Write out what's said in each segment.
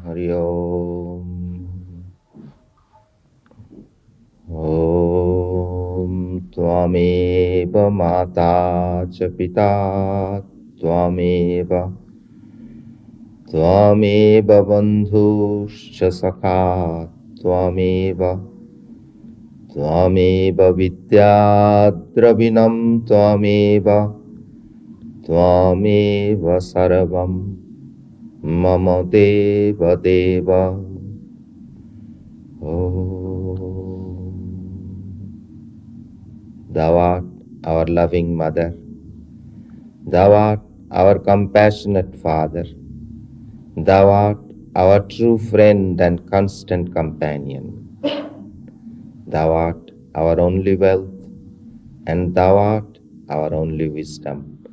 Hari Om. Om Tvameva Mata Cha Pita Tvameva Bandhuscha Sakha Tvameva Vidya Dravinam Tvameva Sarvam Mama Deva Deva. Thou art our loving Mother. Thou art our compassionate Father. Thou art our true friend and constant companion. Thou art our only wealth, and Thou art our only wisdom.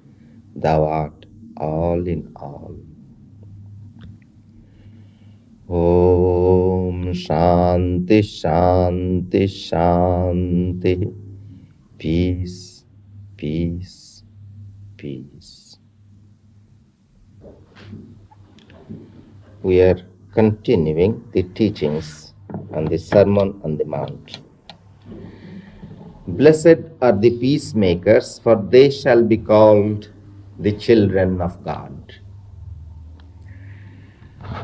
Thou art all in all. Om Shanti Shanti Shanti. Peace, peace, peace. We are continuing the teachings on the Sermon on the Mount. Blessed are the peacemakers, for they shall be called the children of God.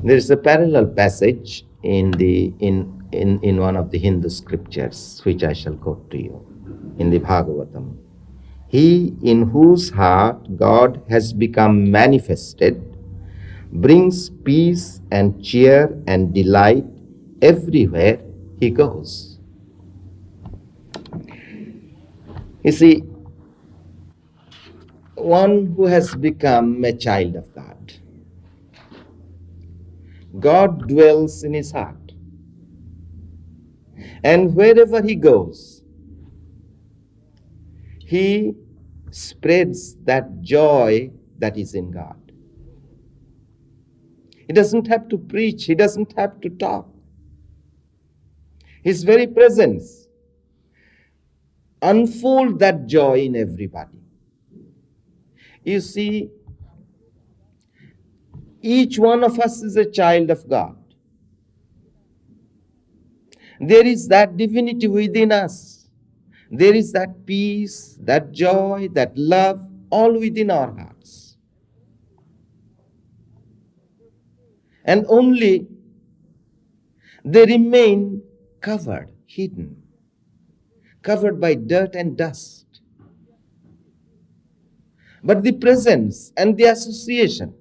There is a parallel passage in one of the Hindu scriptures, which I shall quote to you, in the Bhagavatam. He in whose heart God has become manifested brings peace and cheer and delight everywhere he goes. You see, one who has become a child of God, God dwells in his heart. And wherever he goes, he spreads that joy that is in God. He doesn't have to preach. He doesn't have to talk. His very presence unfolds that joy in everybody. You see, each one of us is a child of God. There is that divinity within us. There is that peace, that joy, that love, all within our hearts. And only they remain covered, hidden, covered by dirt and dust. But the presence and the association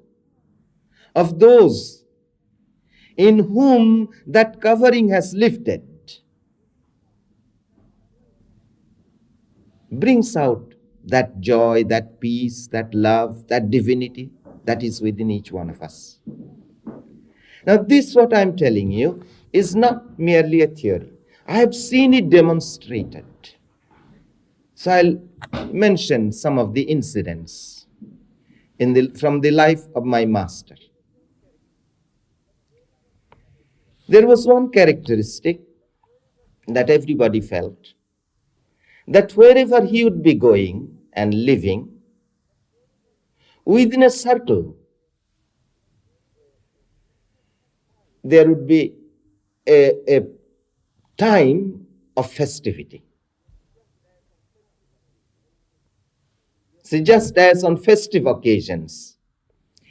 of those in whom that covering has lifted brings out that joy, that peace, that love, that divinity that is within each one of us. Now, this, what I'm telling you, is not merely a theory. I have seen it demonstrated. So I'll mention some of the incidents from the life of my master. There was one characteristic that everybody felt, that wherever he would be going and living, within a circle, there would be a time of festivity. See, just as on festive occasions,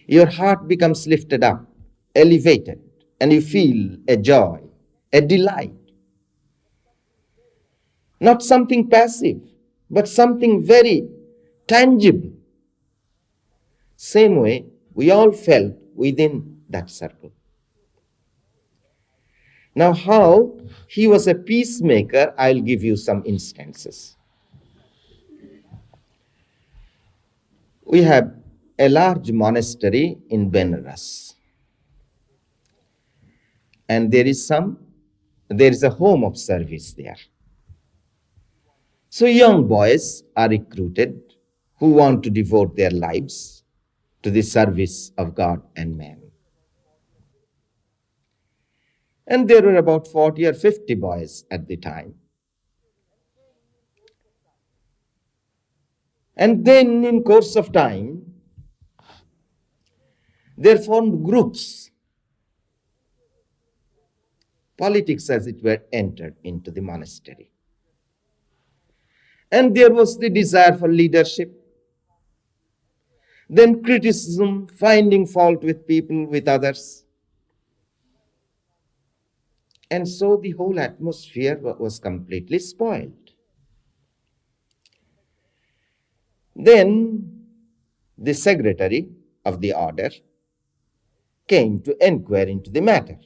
your heart becomes lifted up, elevated, and you feel a joy, a delight. Not something passive, but something very tangible. Same way, we all felt within that circle. Now, how he was a peacemaker, I'll give you some instances. We have a large monastery in Benares. And there is a home of service there. So young boys are recruited who want to devote their lives to the service of God and man. And there were about 40 or 50 boys at the time. And then in course of time, they formed groups. Politics, as it were, entered into the monastery. And there was the desire for leadership. Then criticism, finding fault with people, with others. And so the whole atmosphere was completely spoiled. Then the secretary of the order came to inquire into the matter.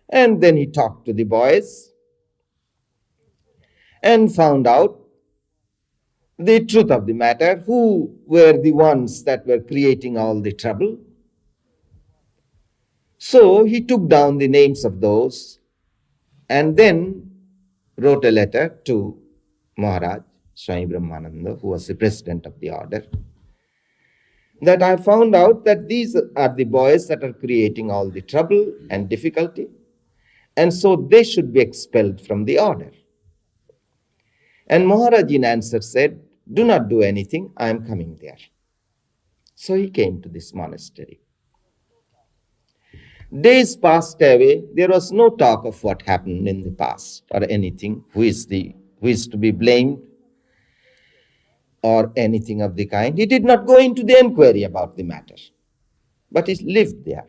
And then he talked to the boys and found out the truth of the matter, who were the ones that were creating all the trouble. So he took down the names of those and then wrote a letter to Maharaj Swami Brahmananda, who was the president of the order, that I found out that these are the boys that are creating all the trouble and difficulty, and so they should be expelled from the order. And Maharaj in answer said, do not do anything, I am coming there. So he came to this monastery. Days passed away. There was no talk of what happened in the past or anything, who is to be blamed or anything of the kind. He did not go into the inquiry about the matter, but he lived there.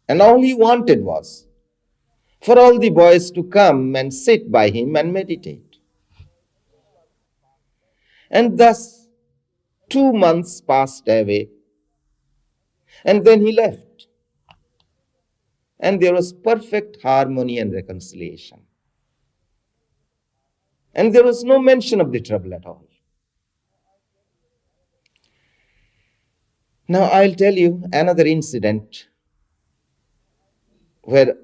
And all he wanted was for all the boys to come and sit by him and meditate. And thus 2 months passed away, and then he left. And there was perfect harmony and reconciliation. And there was no mention of the trouble at all. Now I'll tell you another incident where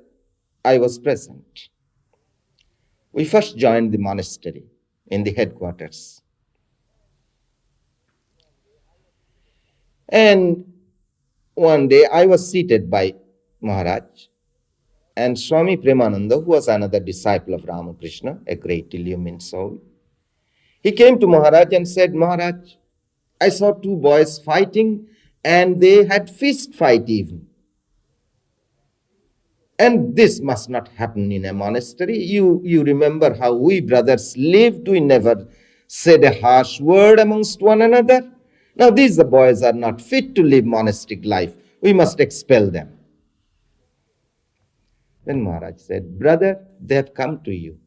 I was present. We first joined the monastery in the headquarters. And one day I was seated by Maharaj, and Swami Prabhavananda, who was another disciple of Ramakrishna, a great illumined soul, he came to Maharaj and said, Maharaj, I saw 2 boys fighting, and they had fist fight even. And this must not happen in a monastery. You remember how we brothers lived. We never said a harsh word amongst one another. Now these boys are not fit to live monastic life. We must expel them. Then Maharaj said, brother, they have come to you.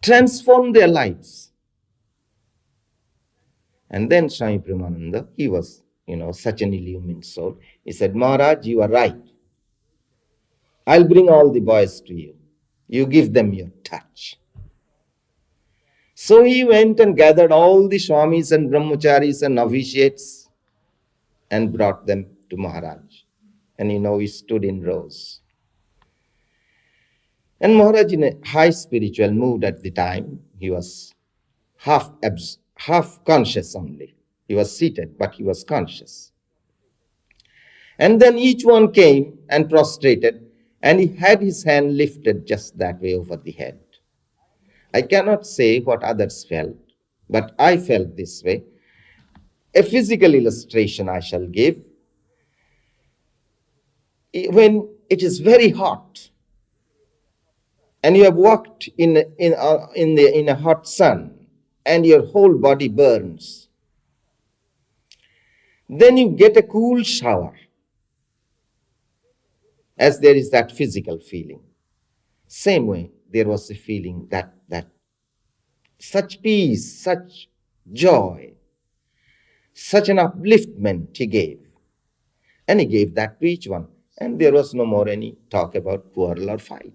Transform their lives. And then Swami Brahmananda, he was, such an illumined soul. He said, Maharaj, you are right. I'll bring all the boys to you. You give them your touch. So he went and gathered all the Swamis and Brahmacharis and novitiates and brought them to Maharaj. And he stood in rows. And Maharaj, in a high spiritual mood at the time, he was half conscious only. He was seated, but he was conscious. And then each one came and prostrated, and he had his hand lifted just that way over the head. I cannot say what others felt, but I felt this way. A physical illustration I shall give. When it is very hot, and you have walked in a hot sun, and your whole body burns, then you get a cool shower, as there is that physical feeling. Same way, there was a feeling that such peace, such joy, such an upliftment he gave. And he gave that to each one. And there was no more any talk about quarrel or fight.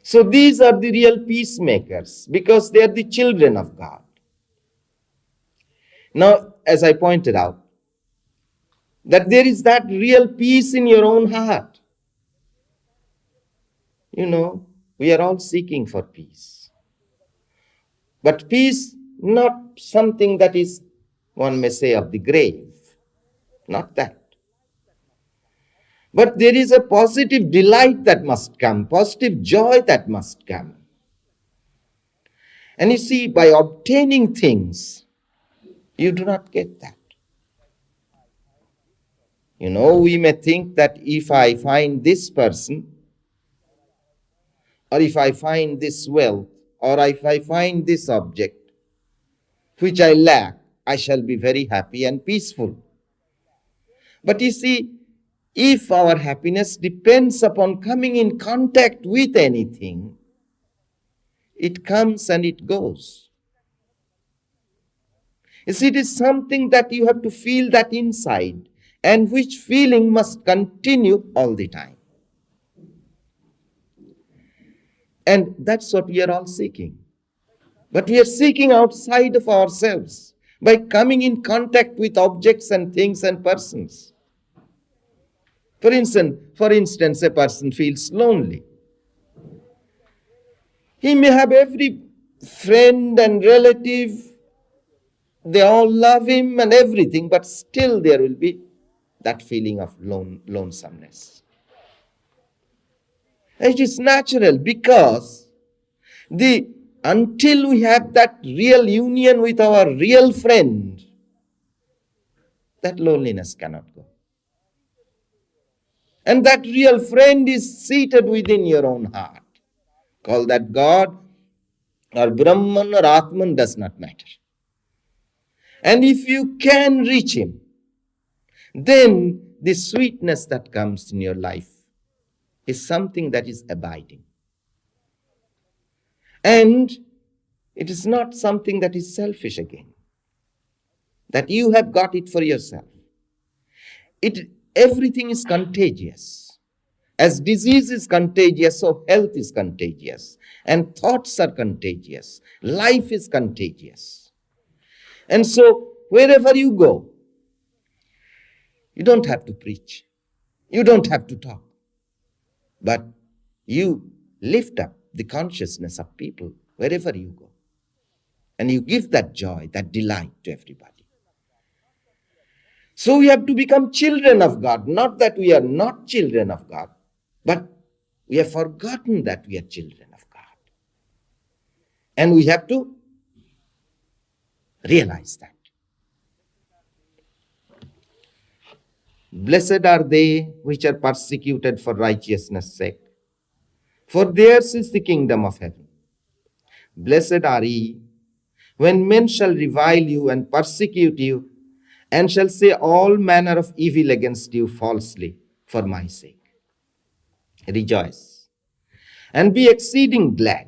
So these are the real peacemakers, because they are the children of God. Now, as I pointed out, that there is that real peace in your own heart. We are all seeking for peace. But peace, not something that is, one may say, of the grave. Not that. But there is a positive delight that must come, positive joy that must come. And you see, by obtaining things, you do not get that. We may think that if I find this person, or if I find this wealth, or if I find this object, which I lack, I shall be very happy and peaceful. But you see, if our happiness depends upon coming in contact with anything, it comes and it goes. You see, it is something that you have to feel that inside, and which feeling must continue all the time. And that's what we are all seeking. But we are seeking outside of ourselves by coming in contact with objects and things and persons. For instance, a person feels lonely. He may have every friend and relative, they all love him and everything, but still there will be that feeling of lonesomeness. It is natural because until we have that real union with our real friend, that loneliness cannot go. And that real friend is seated within your own heart. Call that God or Brahman or Atman, does not matter. And if you can reach him, then the sweetness that comes in your life is something that is abiding. And it is not something that is selfish again, that you have got it for yourself. Everything is contagious. As disease is contagious, so health is contagious. And thoughts are contagious. Life is contagious. And so, wherever you go, you don't have to preach. You don't have to talk. But you lift up the consciousness of people wherever you go. And you give that joy, that delight to everybody. So we have to become children of God. Not that we are not children of God, but we have forgotten that we are children of God. And we have to realize that. Blessed are they which are persecuted for righteousness' sake, for theirs is the kingdom of heaven. Blessed are ye when men shall revile you and persecute you, and shall say all manner of evil against you falsely for my sake. Rejoice and be exceeding glad,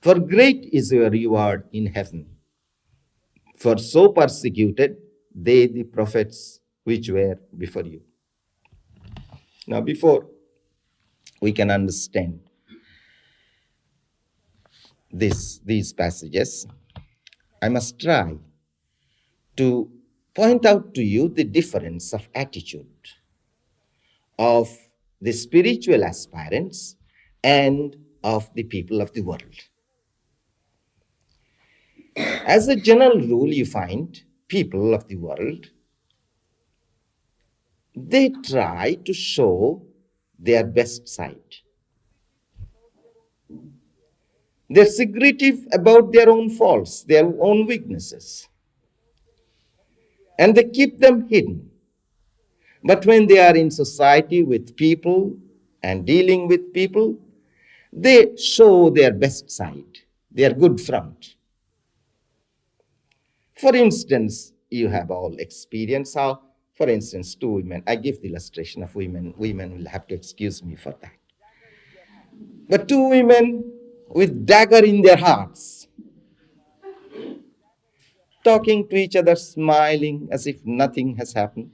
for great is your reward in heaven. For so persecuted they the prophets which were before you. Now, before we can understand these passages, I must try to point out to you the difference of attitude of the spiritual aspirants and of the people of the world. As a general rule, you find people of the world, they try to show their best side. They're secretive about their own faults, their own weaknesses. And they keep them hidden. But when they are in society with people and dealing with people, they show their best side, their good front. For instance, you have all experienced how, for instance, two women, I give the illustration of women will have to excuse me for that. But two women with dagger in their hearts, talking to each other, smiling as if nothing has happened.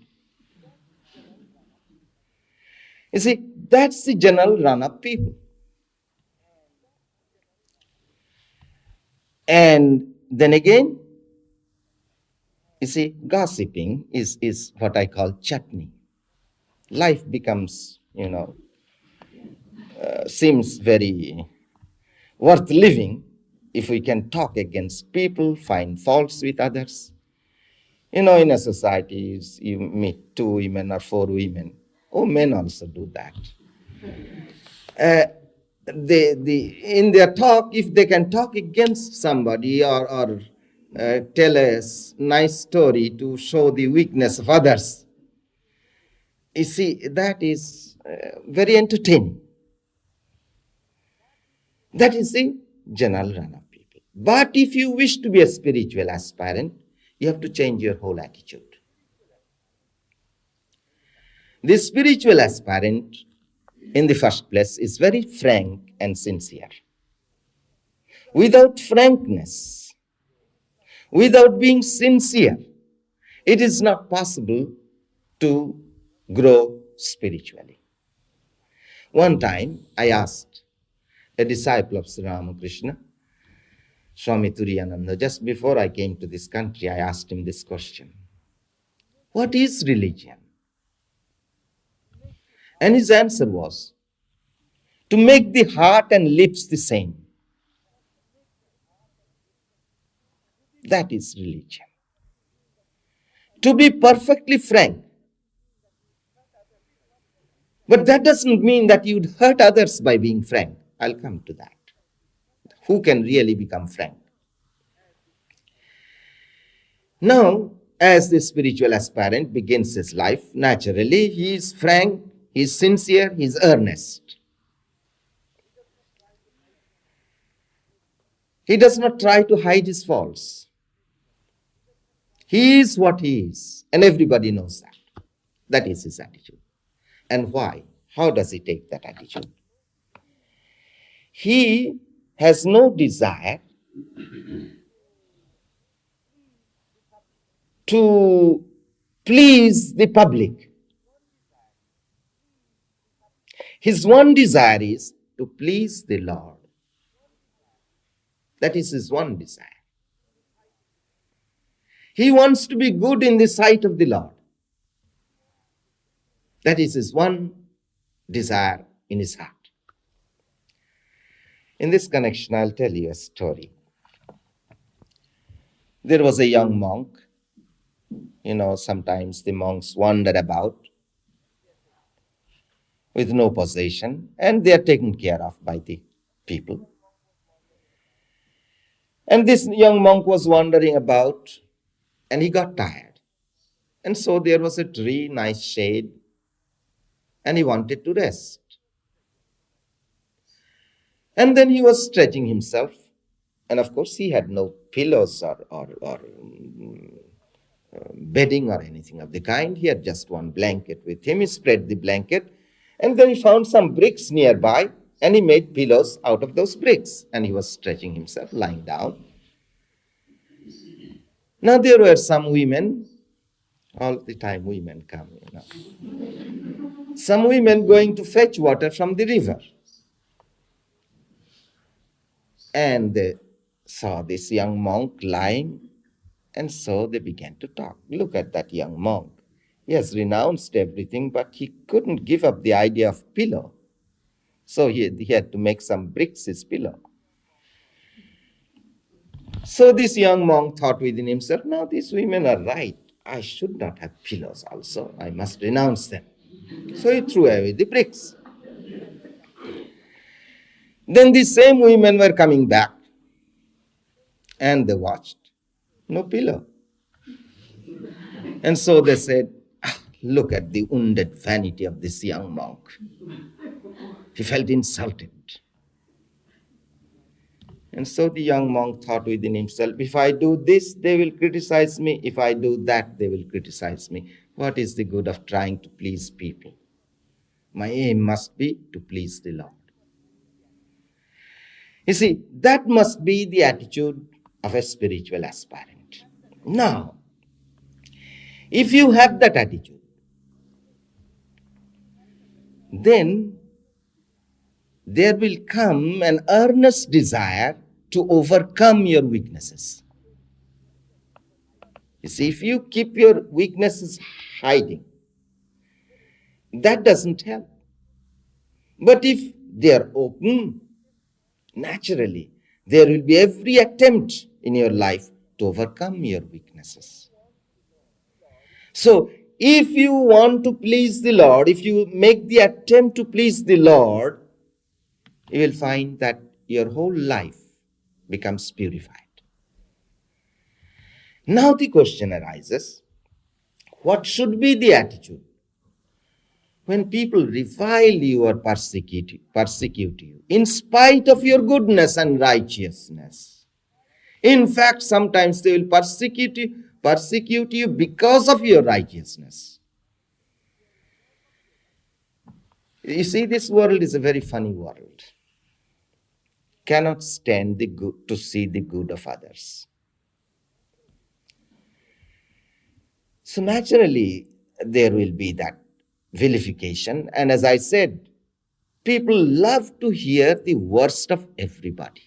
You see, that's the general run of people. And then again, you see, gossiping is what I call chutney. Life becomes, seems very worth living if we can talk against people, find faults with others. In a society, you meet two women or four women. Oh, men also do that. In their talk, if they can talk against somebody or tell a nice story to show the weakness of others, You see, that is very entertaining. That is the general run of people. But if you wish to be a spiritual aspirant, you have to change your whole attitude. The spiritual aspirant, in the first place, is very frank and sincere. Without frankness, without being sincere, it is not possible to grow spiritually. One time, I asked a disciple of Sri Ramakrishna, Swami Turiyananda, just before I came to this country, I asked him this question: what is religion? And his answer was, to make the heart and lips the same. That is religion. To be perfectly frank. But that doesn't mean that you'd hurt others by being frank. I'll come to that. Who can really become frank? Now, as the spiritual aspirant begins his life, naturally he is frank, he is sincere, he is earnest. He does not try to hide his faults. He is what he is, and everybody knows that. That is his attitude. And why? How does he take that attitude? He has no desire to please the public. His one desire is to please the Lord. That is his one desire. He wants to be good in the sight of the Lord. That is his one desire in his heart. In this connection, I'll tell you a story. There was a young monk. You know, sometimes the monks wander about with no possession, and they are taken care of by the people. And this young monk was wandering about, and he got tired. And so there was a tree, nice shade, and he wanted to rest. And then he was stretching himself, and of course he had no pillows or bedding or anything of the kind. He had just one blanket with him. He spread the blanket, and then he found some bricks nearby, and he made pillows out of those bricks, and he was stretching himself, lying down. Now there were some women, all the time women come, some women going to fetch water from the river. And they saw this young monk lying, and so they began to talk. Look at that young monk. He has renounced everything, but he couldn't give up the idea of pillow. So he had to make some bricks his pillow. So this young monk thought within himself, now these women are right. I should not have pillows also. I must renounce them. So he threw away the bricks. Then the same women were coming back, and they watched. No pillow. And so they said, look at the wounded vanity of this young monk. He felt insulted. And so the young monk thought within himself, if I do this, they will criticize me. If I do that, they will criticize me. What is the good of trying to please people? My aim must be to please the Lord. You see, that must be the attitude of a spiritual aspirant. Now, if you have that attitude, then there will come an earnest desire to overcome your weaknesses. You see, if you keep your weaknesses hiding, that doesn't help. But if they are open, naturally, there will be every attempt in your life to overcome your weaknesses. So, if you want to please the Lord, if you make the attempt to please the Lord, you will find that your whole life becomes purified. Now the question arises, what should be the attitude When people revile you or persecute you, in spite of your goodness and righteousness, in fact, sometimes they will persecute you because of your righteousness. You see, this world is a very funny world. Cannot stand the good to see the good of others. So naturally, there will be that vilification. And as I said, people love to hear the worst of everybody.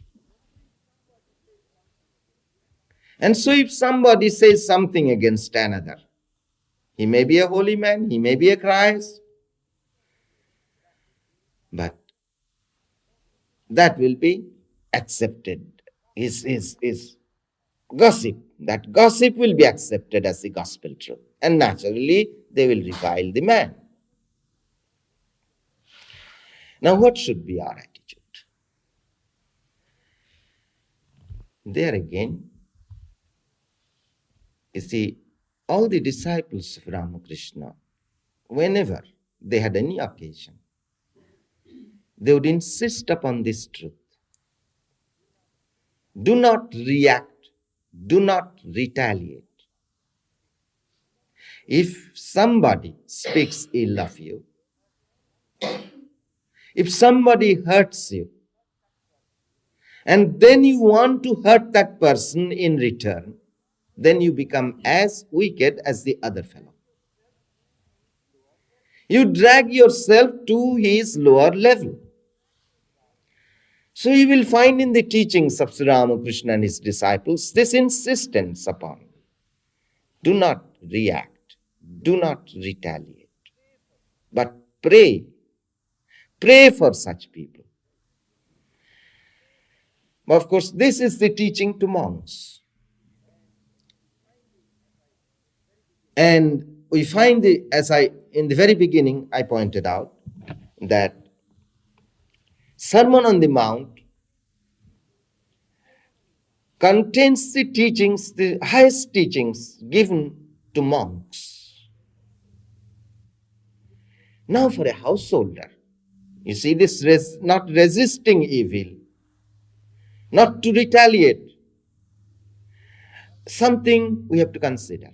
And so if somebody says something against another, he may be a holy man, he may be a Christ, but that will be accepted, is gossip. That gossip will be accepted as the gospel truth. And naturally, they will revile the man. Now, what should be our attitude? There again, you see, all the disciples of Ramakrishna, whenever they had any occasion, they would insist upon this truth. Do not react. Do not retaliate. If somebody speaks ill of you, if somebody hurts you, and then you want to hurt that person in return, then you become as wicked as the other fellow. You drag yourself to his lower level. So you will find in the teachings of Sri Ramakrishna and his disciples this insistence upon do not react, do not retaliate, but pray. Pray for such people. Of course, this is the teaching to monks. And we find, in the very beginning, I pointed out that Sermon on the Mount contains the teachings, the highest teachings given to monks. Now for a householder, you see this not resisting evil, not to retaliate, something we have to consider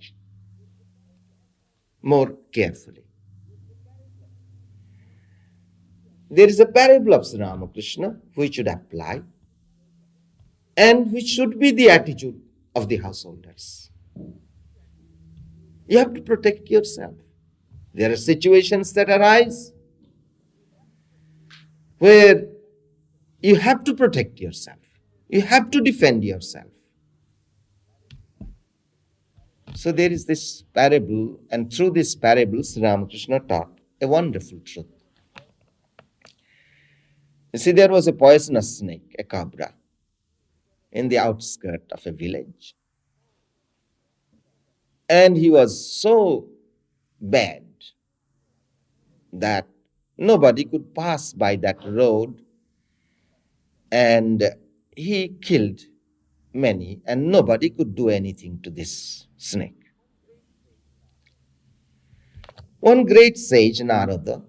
more carefully. There is a parable of Sri Ramakrishna which should apply and which should be the attitude of the householders. You have to protect yourself. There are situations that arise where you have to protect yourself. You have to defend yourself. So there is this parable, and through this parable, Sri Ramakrishna taught a wonderful truth. You see, there was a poisonous snake, a cobra, in the outskirts of a village. And he was so bad that nobody could pass by that road, and he killed many, and nobody could do anything to this snake. One great sage, Narada,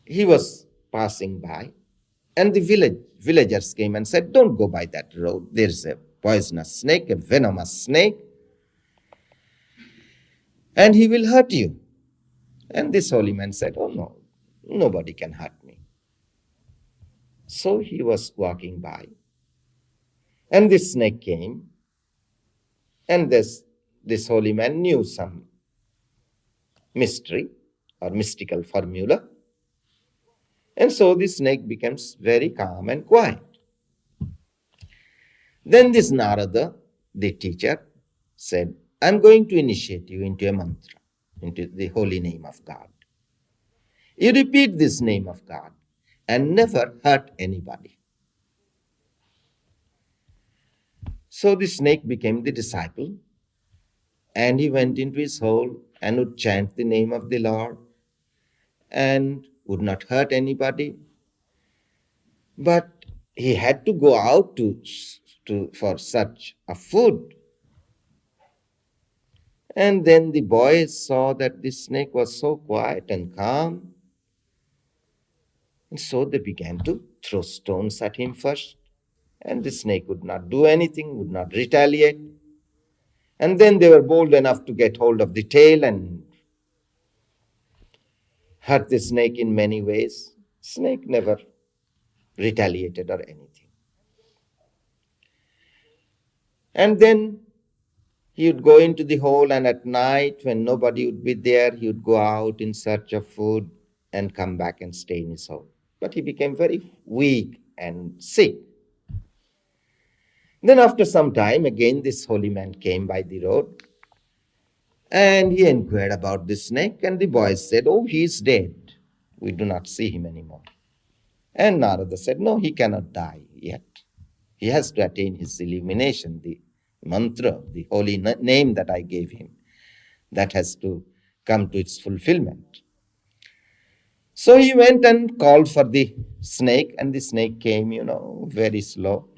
he was passing by, and the villagers came and said, don't go by that road. There's a poisonous snake, a venomous snake, and he will hurt you. And this holy man said, oh no, nobody can hurt me. So he was walking by, and this snake came, and this holy man knew some mystery or mystical formula. And so the snake becomes very calm and quiet. Then this Narada, the teacher, said, I'm going to initiate you into a mantra, into the holy name of God. You repeat this name of God and never hurt anybody. So the snake became the disciple, and he went into his hole and would chant the name of the Lord and would not hurt anybody. But he had to go out for such a food. And then the boys saw that the snake was so quiet and calm. And so they began to throw stones at him first. And the snake would not do anything, would not retaliate. And then they were bold enough to get hold of the tail and hurt the snake in many ways. Snake never retaliated or anything. And then he would go into the hole, and at night, when nobody would be there, he would go out in search of food and come back and stay in his hole. But he became very weak and sick. Then after some time, again this holy man came by the road, and he inquired about the snake, and the boys said, "Oh, he is dead. We do not see him anymore." And Narada said, "No, he cannot die yet. He has to attain his illumination, the mantra, the holy name that I gave him. That has to come to its fulfillment." So he went and called for the snake, and the snake came, very slow.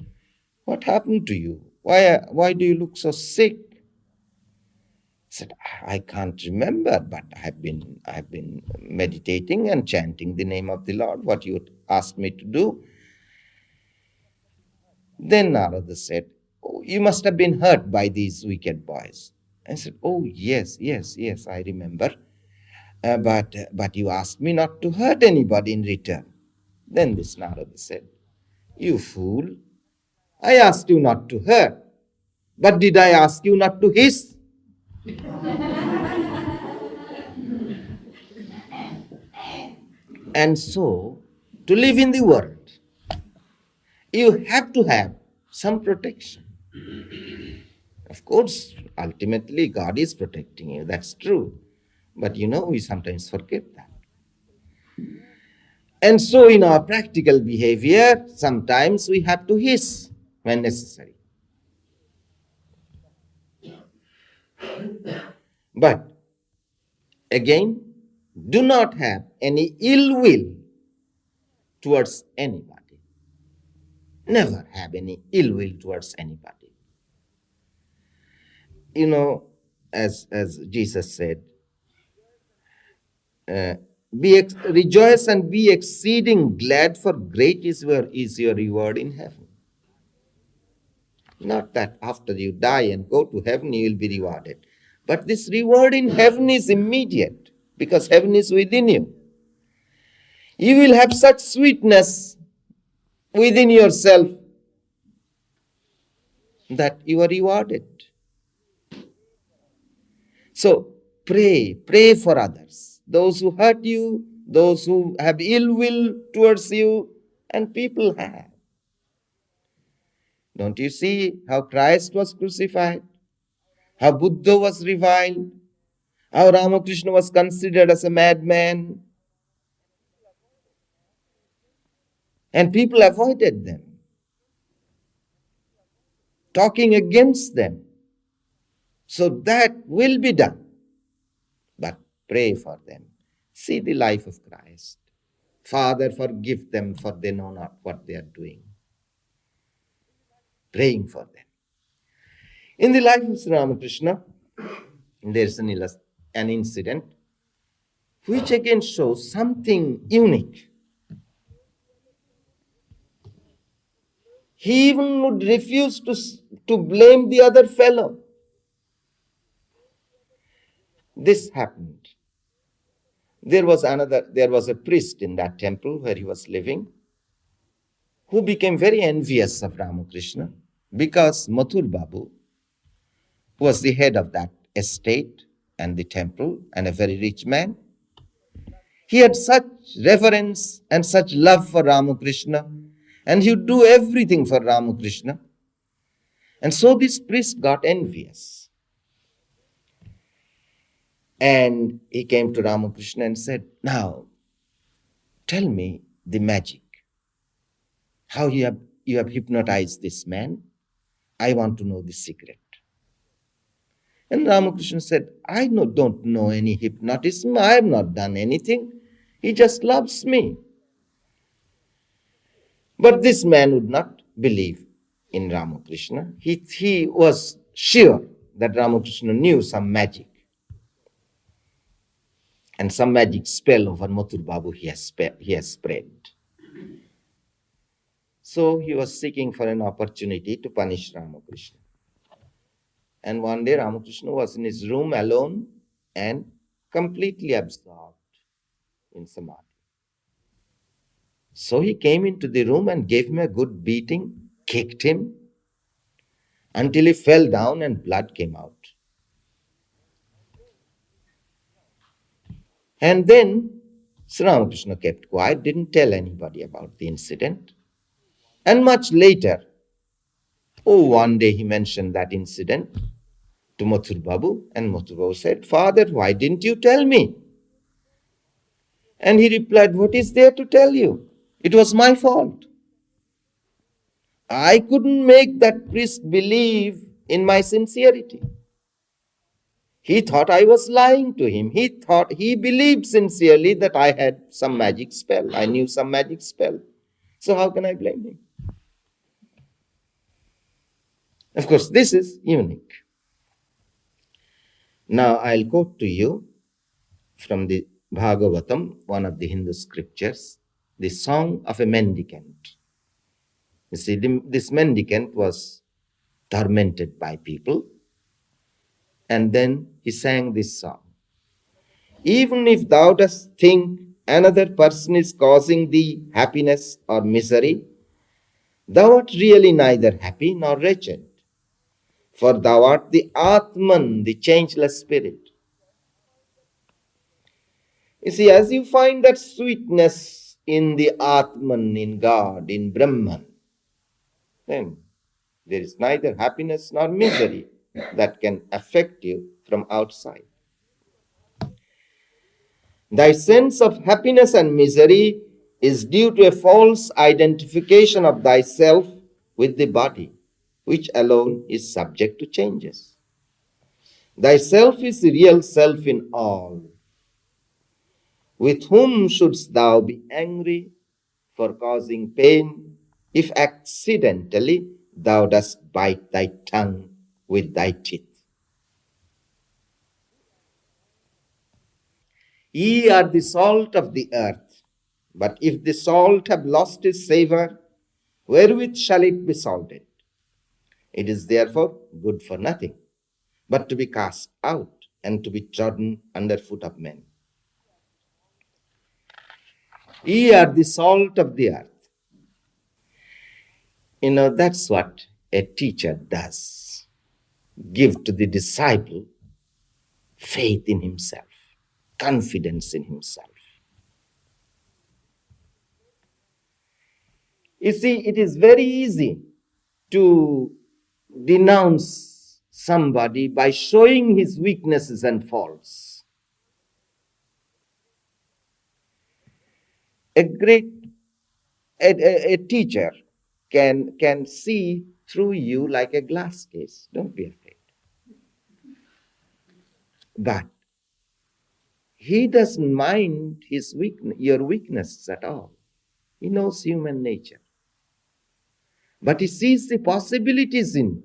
"What happened to you? Why do you look so sick?" I said, "I can't remember, but I've been meditating and chanting the name of the Lord, what you asked me to do." Then Narada said, "Oh, you must have been hurt by these wicked boys." I said, "Oh, yes, I remember. But you asked me not to hurt anybody in return." Then this Narada said, "You fool, I asked you not to hurt, but did I ask you not to hiss?" And so, to live in the world, you have to have some protection. Of course, ultimately, God is protecting you. That's true. But we sometimes forget that. And so, in our practical behavior, sometimes we have to hiss when necessary. But, again, do not have any ill will towards anybody. Never have any ill will towards anybody. As Jesus said, rejoice and be exceeding glad, for great is your reward in heaven. Not that after you die and go to heaven you will be rewarded. But this reward in heaven is immediate, because heaven is within you. You will have such sweetness within yourself that you are rewarded. So pray for others, those who hurt you, those who have ill will towards you, and people have. Don't you see how Christ was crucified? How Buddha was reviled? How Ramakrishna was considered as a madman? And people avoided them, talking against them. So that will be done. But pray for them. See the life of Christ. Father, forgive them, for they know not what they are doing. Praying for them. In the life of Sri Ramakrishna, there is an incident which again shows something unique. He even would refuse to blame the other fellow. This happened. There was a priest in that temple where he was living, who became very envious of Ramakrishna, because Mathur Babu was the head of that estate and the temple, and a very rich man. He had such reverence and such love for Ramakrishna, and he would do everything for Ramakrishna. And so this priest got envious. And he came to Ramakrishna and said, "Now, tell me the magic. How you have hypnotized this man. I want to know the secret." And Ramakrishna said, "I don't know any hypnotism. I have not done anything. He just loves me." But this man would not believe in Ramakrishna. He was sure that Ramakrishna knew some magic. And some magic spell over Mathur Babu he has spread. So he was seeking for an opportunity to punish Ramakrishna. And one day Ramakrishna was in his room alone and completely absorbed in samadhi. So he came into the room and gave him a good beating, kicked him until he fell down and blood came out. And then Sri Ramakrishna kept quiet, didn't tell anybody about the incident. And much later, one day he mentioned that incident to Mathur Babu, and Mathur Babu said, "Father, why didn't you tell me?" And he replied, "What is there to tell you? It was my fault. I couldn't make that priest believe in my sincerity. He thought I was lying to him. He believed sincerely that I had some magic spell. I knew some magic spell. So how can I blame him?" Of course, this is unique. Now I'll quote to you from the Bhagavatam, one of the Hindu scriptures, the song of a mendicant. You see, this mendicant was tormented by people, and then he sang this song. "Even if thou dost think another person is causing thee happiness or misery, thou art really neither happy nor wretched, for thou art the Atman, the changeless spirit." You see, as you find that sweetness in the Atman, in God, in Brahman, then there is neither happiness nor misery that can affect you from outside. Thy sense of happiness and misery is due to a false identification of thyself with the body, which alone is subject to changes. Thyself is the real self in all. With whom shouldst thou be angry for causing pain, if accidentally thou dost bite thy tongue with thy teeth? Ye are the salt of the earth, but if the salt have lost its savour, wherewith shall it be salted? It is therefore good for nothing, but to be cast out and to be trodden under foot of men. Ye are the salt of the earth. That's what a teacher does. Give to the disciple faith in himself, confidence in himself. You see, it is very easy to denounce somebody by showing his weaknesses and faults. A teacher can see through you like a glass case. Don't be afraid. But he doesn't mind your weaknesses at all. He knows human nature. But he sees the possibilities in you.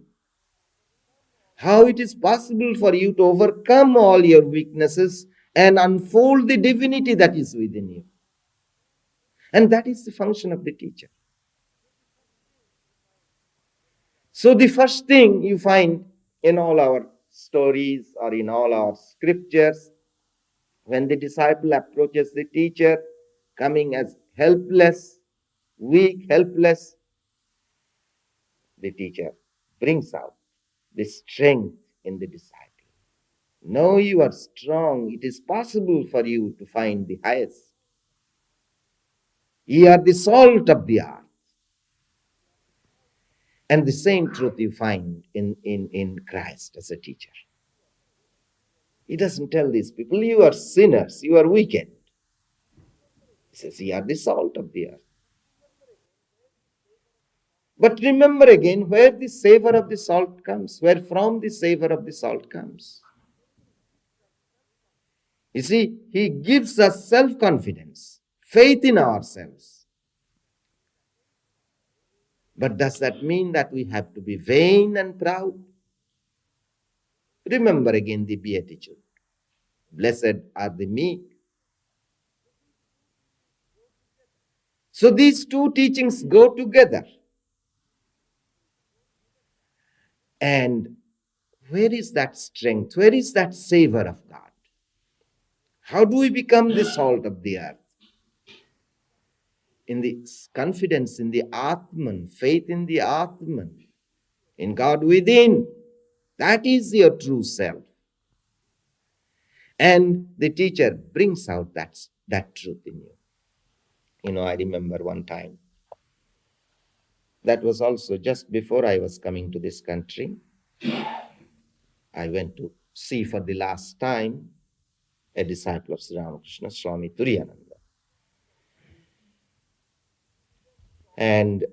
How it is possible for you to overcome all your weaknesses and unfold the divinity that is within you. And that is the function of the teacher. So the first thing you find in all our stories or in all our scriptures, when the disciple approaches the teacher, coming as helpless, weak, helpless, the teacher brings out the strength in the disciple. No, you are strong. It is possible for you to find the highest. Ye are the salt of the earth. And the same truth you find in Christ as a teacher. He doesn't tell these people, you are sinners, you are wicked. He says, ye are the salt of the earth. But remember again where the savor of the salt comes, where from the savor of the salt comes. You see, he gives us self-confidence, faith in ourselves. But does that mean that we have to be vain and proud? Remember again the beatitude. Blessed are the meek. So these two teachings go together. And where is that strength? Where is that savor of God? How do we become the salt of the earth? In the confidence in the Atman, faith in the Atman, in God within. That is your true self. And the teacher brings out that truth in you. I remember one time, that was also just before I was coming to this country. I went to see for the last time a disciple of Sri Ramakrishna, Swami Prabhavananda. And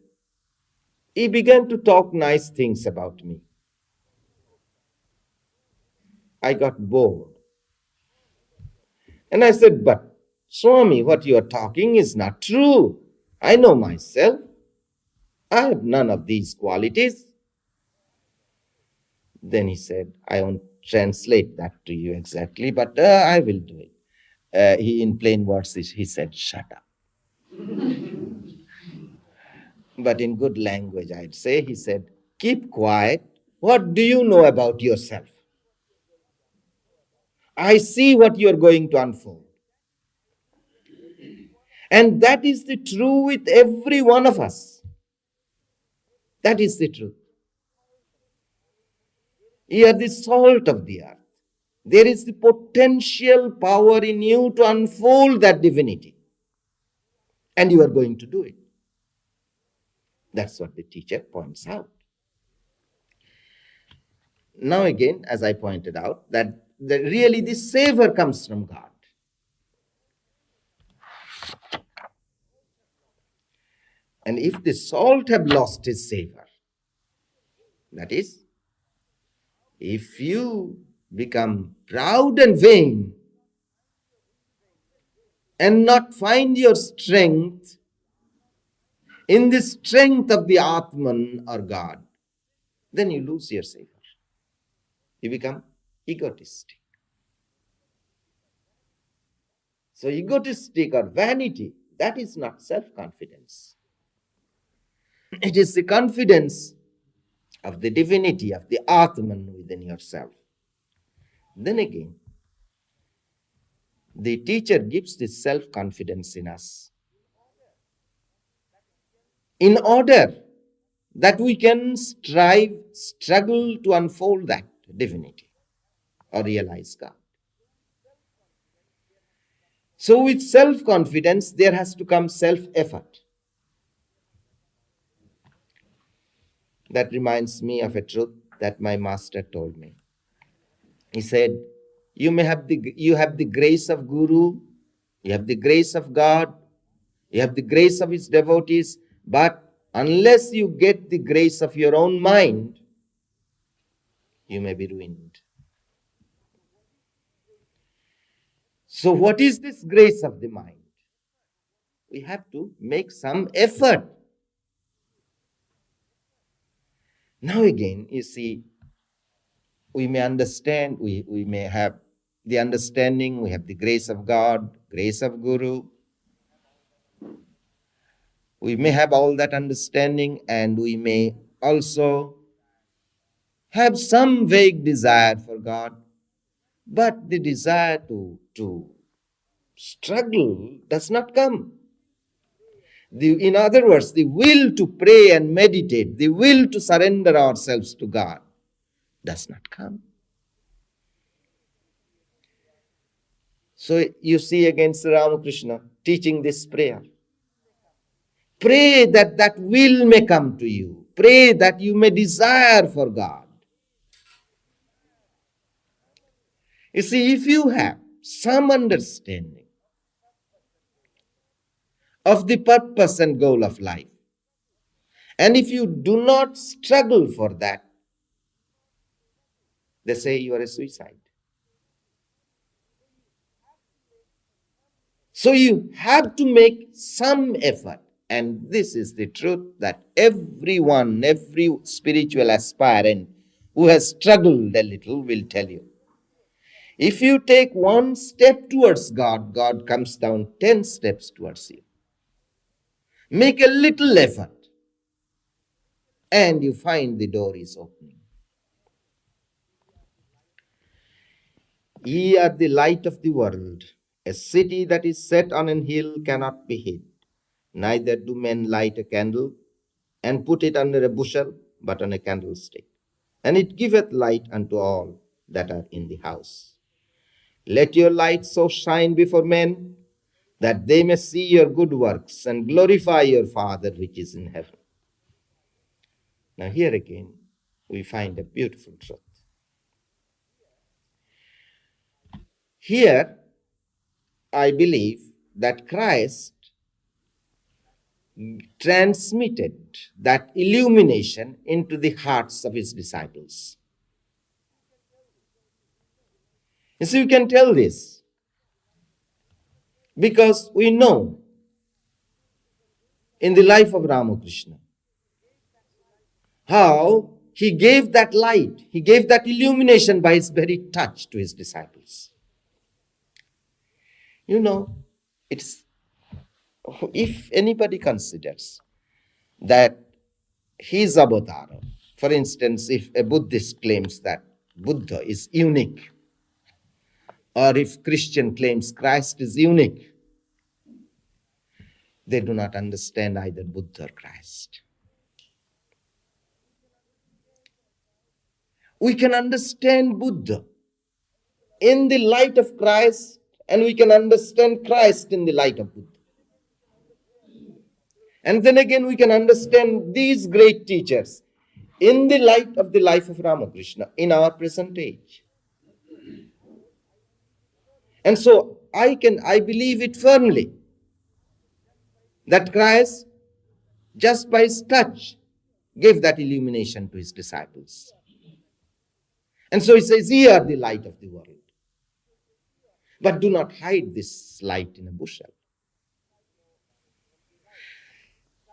he began to talk nice things about me. I got bored. And I said, but Swami, what you are talking is not true. I know myself. I have none of these qualities. Then he said, I won't translate that to you exactly, but I will do it. He, in plain words, he said, shut up. But in good language, I'd say, he said, keep quiet. What do you know about yourself? I see what you're going to unfold. And that is the truth with every one of us. That is the truth. You are the salt of the earth. There is the potential power in you to unfold that divinity. And you are going to do it. That's what the teacher points out. Now again, as I pointed out, that really the savor comes from God. And if the salt have lost its savor, that is, if you become proud and vain and not find your strength in the strength of the Atman or God, then you lose your savor. You become egotistic. So egotistic or vanity, that is not self-confidence. It is the confidence of the divinity, of the Atman within yourself. Then again, the teacher gives this self-confidence in us in order that we can struggle to unfold that divinity or realize God. So with self-confidence, there has to come self-effort. That reminds me of a truth that my master told me. He said, you have the grace of Guru, you have the grace of God, you have the grace of his devotees, but unless you get the grace of your own mind, you may be ruined. So what is this grace of the mind? We have to make some effort. Now again, you see, we may understand, we may have the understanding, we have the grace of God, grace of Guru. We may have all that understanding, and we may also have some vague desire for God, but the desire to struggle does not come. In other words, the will to pray and meditate, the will to surrender ourselves to God does not come. So you see again Sri Ramakrishna teaching this prayer. Pray that that will may come to you. Pray that you may desire for God. You see, if you have some understanding of the purpose and goal of life, and if you do not struggle for that, they say you are a suicide. So you have to make some effort. And this is the truth that everyone, every spiritual aspirant who has struggled a little will tell you. If you take one step towards God, God comes down 10 steps towards you. Make a little effort, and you find the door is opening. Ye are the light of the world. A city that is set on an hill cannot be hid. Neither do men light a candle and put it under a bushel, but on a candlestick. And it giveth light unto all that are in the house. Let your light so shine before men, that they may see your good works and glorify your Father which is in heaven. Now here again, we find a beautiful truth. Here, I believe that Christ transmitted that illumination into the hearts of his disciples. You see, you can tell this because we know in the life of Ramakrishna how he gave that light, he gave that illumination by his very touch to his disciples. You know, it's if anybody considers that his avatar, for instance, if a Buddhist claims that Buddha is unique, or if Christian claims Christ is unique, they do not understand either Buddha or Christ. We can understand Buddha in the light of Christ, and we can understand Christ in the light of Buddha. And then again, we can understand these great teachers in the light of the life of Ramakrishna in our present age. And so I believe it firmly that Christ, just by his touch, gave that illumination to his disciples. And so he says, ye are the light of the world. But do not hide this light in a bushel.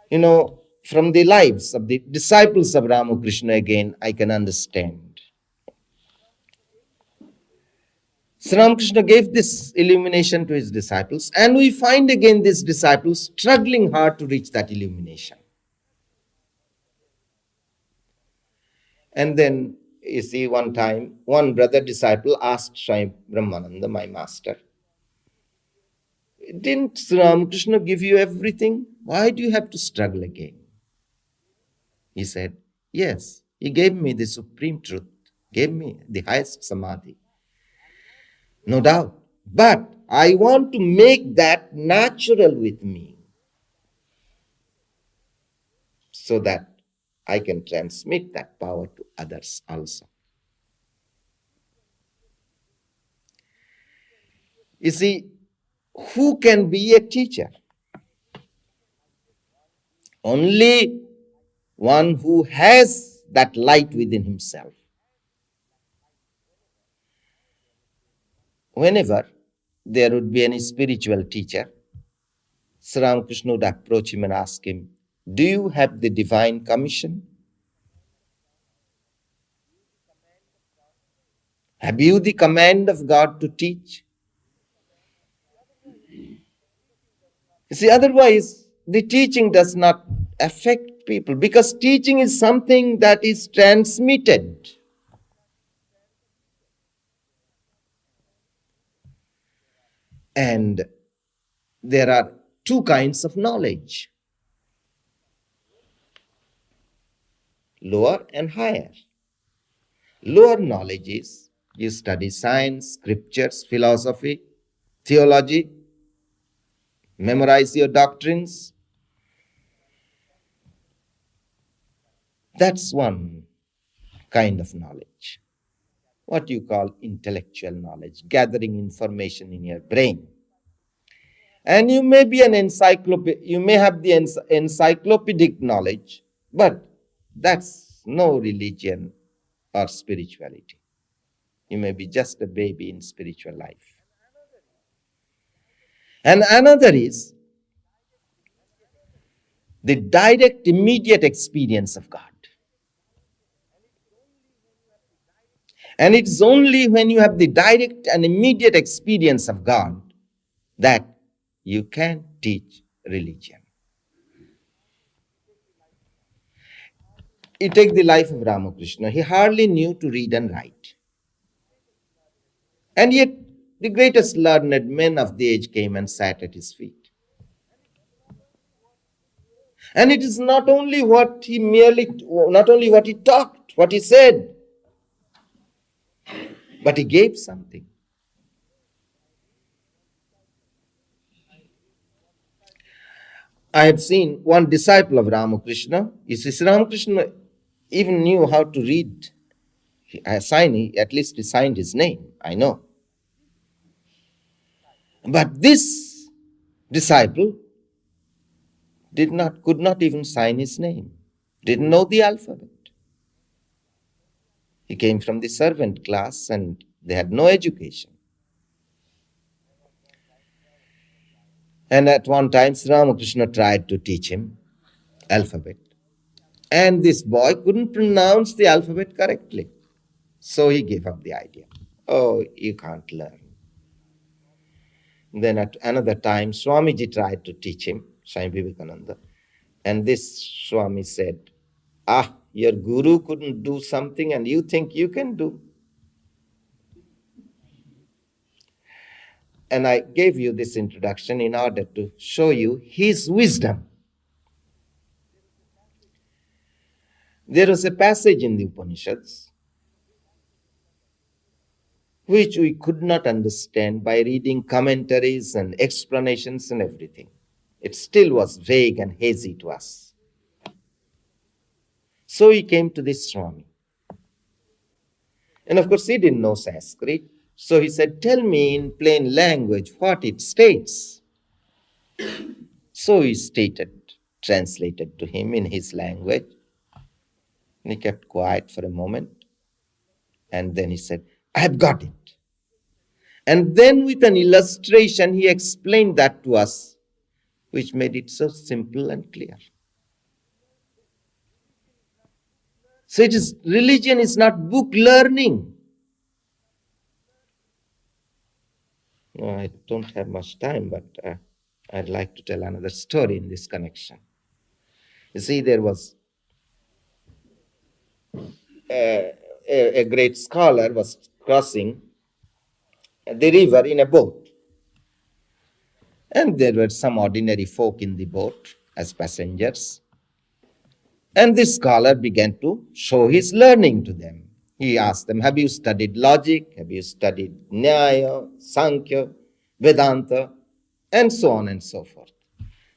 You know, from the lives of the disciples of Ramakrishna again, I can understand. Sri Ramakrishna gave this illumination to his disciples, and we find again these disciples struggling hard to reach that illumination. And then, you see, one time, one brother disciple asked Swami Brahmananda, my master, didn't Sri Ramakrishna give you everything? Why do you have to struggle again? He said, yes, he gave me the supreme truth, gave me the highest samadhi. No doubt. But I want to make that natural with me so that I can transmit that power to others also. You see, who can be a teacher? Only one who has that light within himself. Whenever there would be any spiritual teacher, Sri Ramakrishna would approach him and ask him, do you have the divine commission? Have you the command of God to teach? You see, otherwise, the teaching does not affect people, because teaching is something that is transmitted. And there are two kinds of knowledge, lower and higher. Lower knowledge is you study science, scriptures, philosophy, theology, memorize your doctrines. That's one kind of knowledge. What you call intellectual knowledge, gathering information in your brain. And you may be an encyclopedia, you may have the encyclopedic knowledge, but that's no religion or spirituality. You may be just a baby in spiritual life. And another is the direct, immediate experience of God. And it's only when you have the direct and immediate experience of God that you can teach religion. You take the life of Ramakrishna. He hardly knew to read and write. And yet, the greatest learned men of the age came and sat at his feet. And it is not only what he talked, what he said, but he gave something. I have seen one disciple of Ramakrishna. Sri Ramakrishna even knew how to read. At least he signed his name, I know. But this disciple could not even sign his name, didn't know the alphabet. He came from the servant class and they had no education. And at one time, Sri Ramakrishna tried to teach him alphabet. And this boy couldn't pronounce the alphabet correctly. So he gave up the idea. Oh, you can't learn. Then at another time, Swamiji tried to teach him, Swami Vivekananda. And this Swami said, your guru couldn't do something and you think you can do. And I gave you this introduction in order to show you his wisdom. There was a passage in the Upanishads which we could not understand by reading commentaries and explanations and everything. It still was vague and hazy to us. So he came to this Swami. And of course he didn't know Sanskrit. So he said, tell me in plain language what it states. So he translated to him in his language. And he kept quiet for a moment. And then he said, I have got it. And then with an illustration, he explained that to us, which made it so simple and clear. So religion is not book learning. No, I don't have much time, but I'd like to tell another story in this connection. You see, there was a great scholar was crossing the river in a boat. And there were some ordinary folk in the boat as passengers. And this scholar began to show his learning to them. He asked them, have you studied logic? Have you studied Nyaya, Sankhya, Vedanta, and so on and so forth?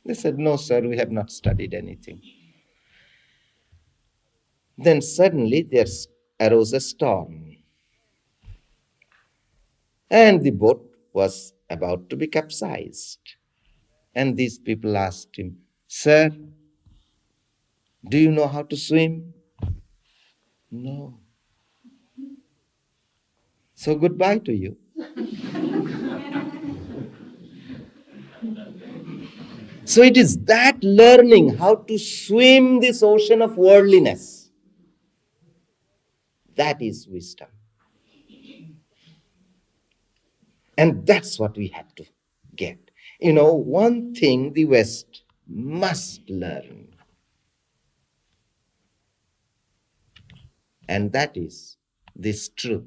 They said, no, sir, we have not studied anything. Then suddenly there arose a storm. And the boat was about to be capsized. And these people asked him, sir, do you know how to swim? No. So goodbye to you. So it is that learning how to swim this ocean of worldliness. That is wisdom. And that's what we have to get. One thing the West must learn. And that is this truth.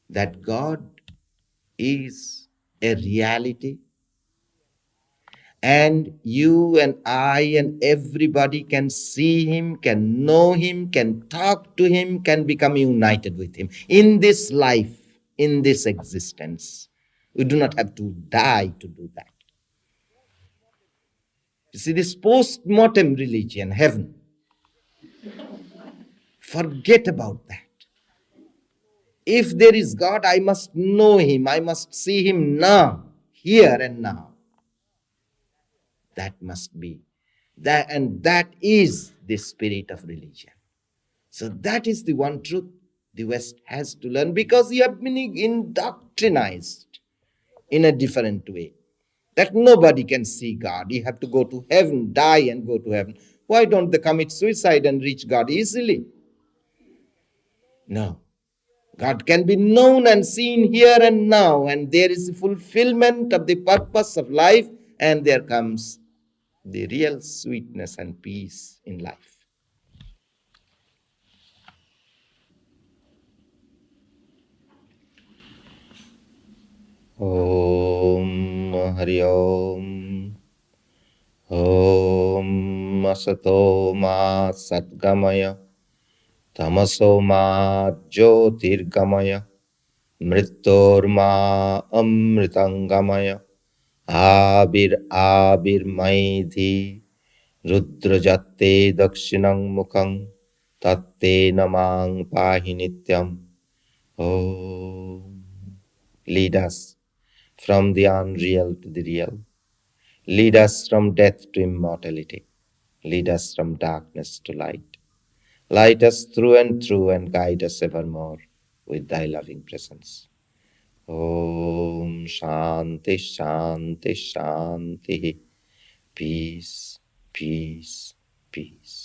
That God is a reality. And you and I and everybody can see him, can know him, can talk to him, can become united with him. In this life, in this existence. We do not have to die to do that. You see, this post-mortem religion, heaven, forget about that. If there is God, I must know him. I must see him now, here and now. That must be. And that is the spirit of religion. So that is the one truth the West has to learn, because you have been indoctrinized in a different way. That nobody can see God. You have to go to heaven, die and go to heaven. Why don't they commit suicide and reach God easily? No. God can be known and seen here and now, and there is fulfillment of the purpose of life, and there comes the real sweetness and peace in life. Om Hari Om. Om Asato Ma Satgamaya. Tamaso Ma Jyotirgamaya. Mrittorma Amritangamaya. Abir Maidhi. Rudrajatte Dakshinang Mukhang. Tatte Namang Pahi Nityam. Om. Lead us from the unreal to the real. Lead us from death to immortality. Lead us from darkness to light. Light us through and through and guide us evermore with thy loving presence. Om Shanti Shanti Shanti. Peace, peace, peace.